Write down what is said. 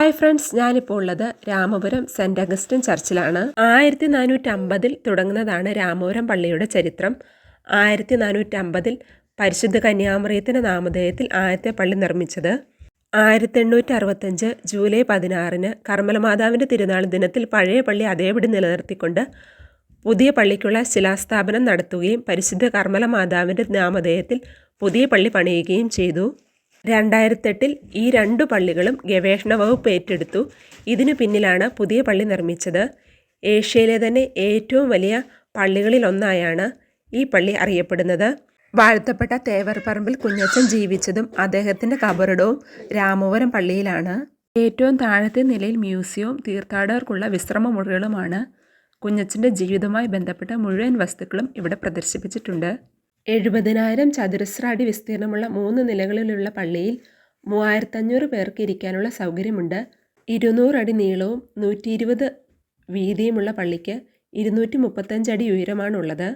Hi friends, ഞാനിപ്പോൾ ഉള്ളത് Ramapuram cent Augustine ചർച്ചിലാണ്. 1450 തുടങ്ങുന്നതാണ് Ramapuram പള്ളിയുടെ ചരിത്രം. 1450 പരിശുദ്ധ കന്യാമറിയത്തിൻ്റെ നാമധേയത്തിൽ ആദ്യത്തെ പള്ളി നിർമ്മിച്ചത്. 1865 ജൂലൈ 16 കർമ്മലമാതാവിൻ്റെ തിരുനാൾ ദിനത്തിൽ പഴയ പള്ളി അതേപടി നിലനിർത്തിക്കൊണ്ട് പുതിയ പള്ളിക്കുള്ള ശിലാസ്ഥാപനം നടത്തുകയും പരിശുദ്ധ കർമ്മലമാതാവിൻ്റെ നാമധേയത്തിൽ പുതിയ പള്ളി പണിയുകയും ചെയ്തു. 2008 ഈ രണ്ടു പള്ളികളും ഗവേഷണ വകുപ്പ് ഏറ്റെടുത്തു. ഇതിനു പിന്നിലാണ് പുതിയ പള്ളി നിർമ്മിച്ചത്. ഏഷ്യയിലെ തന്നെ ഏറ്റവും വലിയ പള്ളികളിലൊന്നായാണ് ഈ പള്ളി അറിയപ്പെടുന്നത്. വാഴ്ത്തപ്പെട്ട തേവർപ്പറമ്പിൽ കുഞ്ഞച്ചൻ ജീവിച്ചതും അദ്ദേഹത്തിൻ്റെ കബറിടവും രാമപുരം പള്ളിയിലാണ്. ഏറ്റവും താഴത്തെ നിലയിൽ മ്യൂസിയവും തീർത്ഥാടകർക്കുള്ള വിശ്രമ മുറികളുമാണ്. കുഞ്ഞച്ചൻ്റെ ജീവിതവുമായി ബന്ധപ്പെട്ട മുഴുവൻ വസ്തുക്കളും ഇവിടെ പ്രദർശിപ്പിച്ചിട്ടുണ്ട്. 70,000 ചതുരശ്ര അടി വിസ്തീർണമുള്ള 3 നിലകളിലുള്ള പള്ളിയിൽ 3500 പേർക്ക് ഇരിക്കാനുള്ള സൗകര്യമുണ്ട്. 200 അടി നീളവും 120 വീതിയുമുള്ള പള്ളിക്ക് 235 അടി ഉയരമാണുള്ളത്.